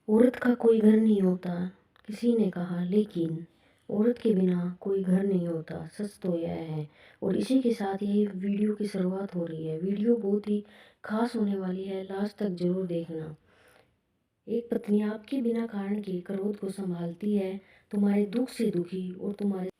औरत का कोई घर नहीं होता, किसी ने कहा, लेकिन औरत के बिना कोई घर नहीं होता, सच तो यह है। और इसी के साथ ये वीडियो की शुरुआत हो रही है। वीडियो बहुत ही खास होने वाली है, लास्ट तक जरूर देखना। एक पत्नी आपके बिना कारण के क्रोध को संभालती है, तुम्हारे दुख से दुखी और तुम्हारे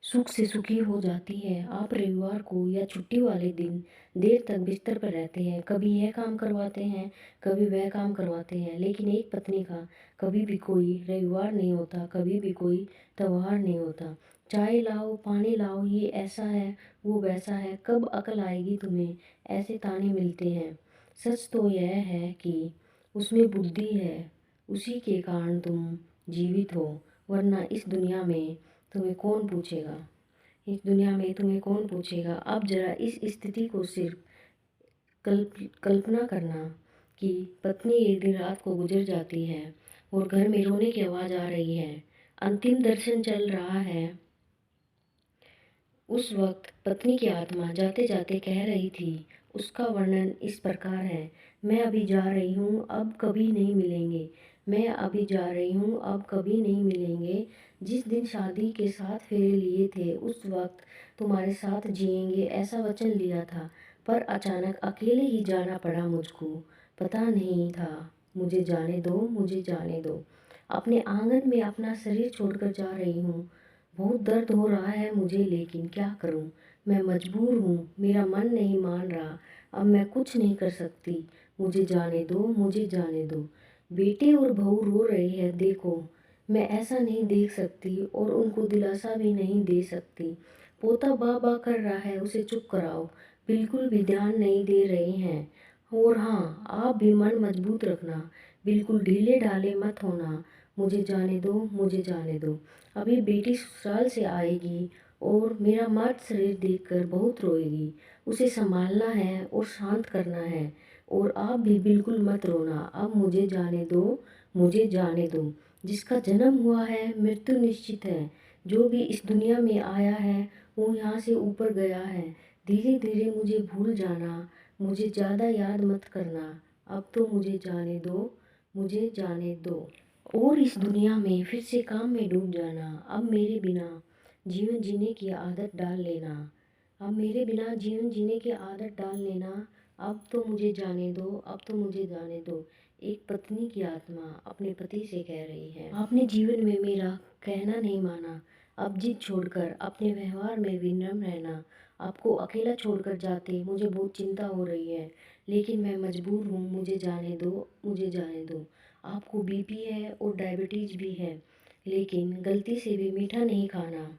सुख से सुखी हो जाती है। आप रविवार को या छुट्टी वाले दिन देर तक बिस्तर पर रहते हैं, कभी यह काम करवाते हैं, कभी वह काम करवाते हैं, लेकिन एक पत्नी का कभी भी कोई रविवार नहीं होता, कभी भी कोई त्योहार नहीं होता। चाय लाओ, पानी लाओ, ये ऐसा है, वो वैसा है, कब अकल आएगी तुम्हें, ऐसे ताने मिलते हैं। सच तो यह है कि उसमें बुद्धि है, उसी के कारण तुम जीवित हो, वरना इस दुनिया में तुम्हें कौन पूछेगा। इस दुनिया में तुम्हें कौन पूछेगा। अब जरा इस स्थिति को सिर्फ कल्पना करना कि पत्नी एक दिन रात को गुजर जाती है और घर में रोने की आवाज़ आ रही है, अंतिम दर्शन चल रहा है। उस वक्त पत्नी की आत्मा जाते जाते कह रही थी। उसका वर्णन इस प्रकार है, मैं अभी जा रही हूँ, अब कभी नहीं मिलेंगे। मैं अभी जा रही हूँ, अब कभी नहीं मिलेंगे। जिस दिन शादी के 7 फेरे लिए थे, उस वक्त तुम्हारे साथ जिएंगे ऐसा वचन लिया था, पर अचानक अकेले ही जाना पड़ा मुझको। पता नहीं था, मुझे जाने दो, मुझे जाने दो। अपने आंगन में अपना शरीर छोड़कर जा रही हूँ। बहुत दर्द हो रहा है मुझे, लेकिन क्या करूं, मैं मजबूर हूँ, मेरा मन नहीं मान रहा, अब मैं कुछ नहीं कर सकती। मुझे जाने दो, मुझे जाने दो। बेटे और बहू रो रही है, देखो, मैं ऐसा नहीं देख सकती और उनको दिलासा भी नहीं दे सकती। पोता बा बा कर रहा है, उसे चुप कराओ। बिल्कुल भी ध्यान नहीं दे रहे हैं। और हाँ, आप भी मन मजबूत रखना, बिल्कुल ढीले ढाले मत होना। मुझे जाने दो, मुझे जाने दो। अभी बेटी ससुराल से आएगी और मेरा मर्द शरीर देखकर बहुत रोएगी। उसे संभालना है और शांत करना है। और आप भी बिल्कुल मत रोना, अब मुझे जाने दो, मुझे जाने दो। जिसका जन्म हुआ है, मृत्यु निश्चित है। जो भी इस दुनिया में आया है, वो यहाँ से ऊपर गया है। धीरे धीरे मुझे भूल जाना, मुझे ज़्यादा याद मत करना। अब तो मुझे जाने दो, मुझे जाने दो। और इस दुनिया में फिर से काम में डूब जाना। अब मेरे बिना जीवन जीने की आदत डाल लेना। अब मेरे बिना जीवन जीने की आदत डाल लेना। अब तो मुझे जाने दो, अब तो मुझे जाने दो। एक पत्नी की आत्मा अपने पति से कह रही है, आपने जीवन में मेरा कहना नहीं माना। अब जिद छोड़कर अपने व्यवहार में विनम्र रहना। आपको अकेला छोड़कर जाते मुझे बहुत चिंता हो रही है, लेकिन मैं मजबूर हूँ, मुझे जाने दो, मुझे जाने दो। आपको बीपी है और डायबिटीज भी है, लेकिन गलती से भी मीठा नहीं खाना,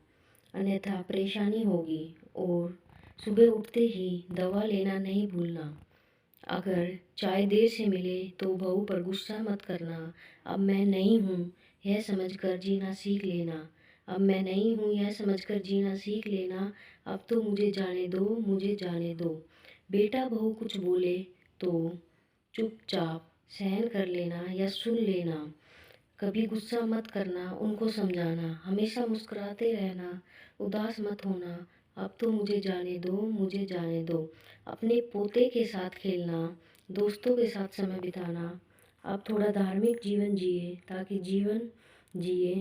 अन्यथा परेशानी होगी। और सुबह उठते ही दवा लेना नहीं भूलना। अगर चाय देर से मिले तो बहू पर गुस्सा मत करना। अब मैं नहीं हूँ यह समझकर जीना सीख लेना। अब मैं नहीं हूँ यह समझकर जीना सीख लेना। अब तो मुझे जाने दो, मुझे जाने दो। बेटा बहू कुछ बोले तो चुपचाप सहन कर लेना या सुन लेना। कभी गुस्सा मत करना, उनको समझाना, हमेशा मुस्कुराते रहना, उदास मत होना। अब तो मुझे जाने दो, मुझे जाने दो। अपने पोते के साथ खेलना, दोस्तों के साथ समय बिताना। अब थोड़ा धार्मिक जीवन जिए जिए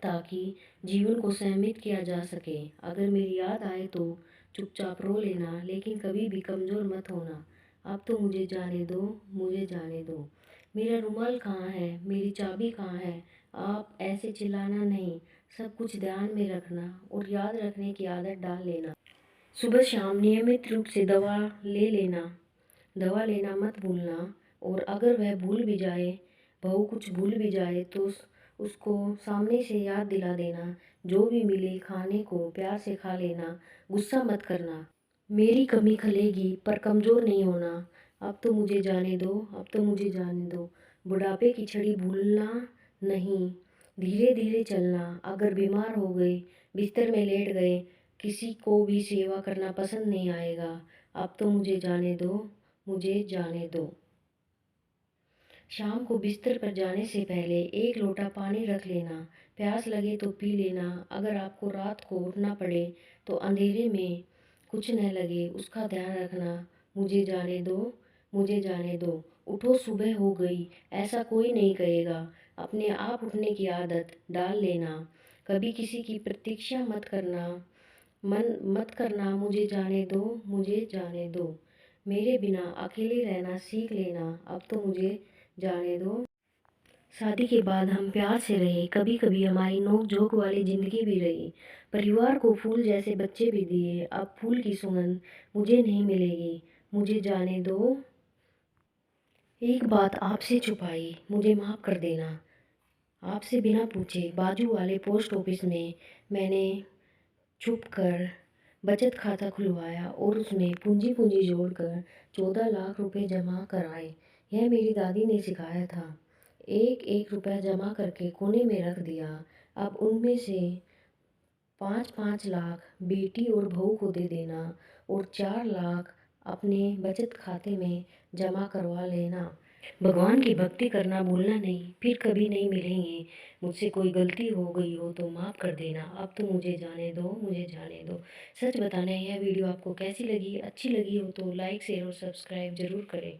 ताकि जीवन को सहमित किया जा सके। अगर मेरी याद आए तो चुपचाप रो लेना, लेकिन कभी भी कमज़ोर मत होना। अब तो मुझे जाने दो, मुझे जाने दो। मेरा रुमाल कहाँ है, मेरी चाबी कहाँ है। आप ऐसे चिल्लाना नहीं, सब कुछ ध्यान में रखना और याद रखने की आदत डाल लेना। सुबह शाम नियमित रूप से दवा ले लेना, दवा लेना मत भूलना। और अगर वह भूल भी जाए, बहू कुछ भूल भी जाए, तो उसको सामने से याद दिला देना। जो भी मिले खाने को प्यार से खा लेना, गुस्सा मत करना। मेरी कमी खलेगी पर कमज़ोर नहीं होना। अब तो मुझे जाने दो, अब तो मुझे जाने दो। बुढ़ापे की छड़ी भूलना नहीं, धीरे धीरे चलना। अगर बीमार हो गए, बिस्तर में लेट गए, किसी को भी सेवा करना पसंद नहीं आएगा। अब तो मुझे जाने दो, मुझे जाने दो। शाम को बिस्तर पर जाने से पहले एक लोटा पानी रख लेना, प्यास लगे तो पी लेना। अगर आपको रात को उठना पड़े तो अंधेरे में कुछ न लगे, उसका ध्यान रखना। मुझे जाने दो, मुझे जाने दो। उठो सुबह हो गई, ऐसा कोई नहीं कहेगा। अपने आप उठने की आदत डाल लेना। कभी किसी की प्रतीक्षा मत करना। मन मत करना, मुझे जाने दो, मुझे जाने दो। मेरे बिना अकेले रहना सीख लेना, अब तो मुझे जाने दो। शादी के बाद हम प्यार से रहे, कभी कभी हमारी नोक झोंक वाली जिंदगी भी रही। परिवार को फूल जैसे बच्चे भी दिए, अब फूल की सुगंध मुझे नहीं मिलेगी, मुझे जाने दो। एक बात आपसे छुपाई, मुझे माफ़ कर देना। आपसे बिना पूछे बाजू वाले पोस्ट ऑफिस में मैंने छुप कर बचत खाता खुलवाया और उसमें पूंजी पूंजी जोड़कर 14 लाख रुपए जमा कराए। यह मेरी दादी ने सिखाया था। एक एक रुपया जमा करके कोने में रख दिया। अब उनमें से 5-5 लाख बेटी और बहू को दे देना और 4 लाख अपने बचत खाते में जमा करवा लेना। भगवान की भक्ति करना भूलना नहीं, फिर कभी नहीं मिलेंगे। मुझसे कोई गलती हो गई हो तो माफ़ कर देना, अब तो मुझे जाने दो, मुझे जाने दो। सच बताना, यह वीडियो आपको कैसी लगी? अच्छी लगी हो तो लाइक शेयर और सब्सक्राइब ज़रूर करें।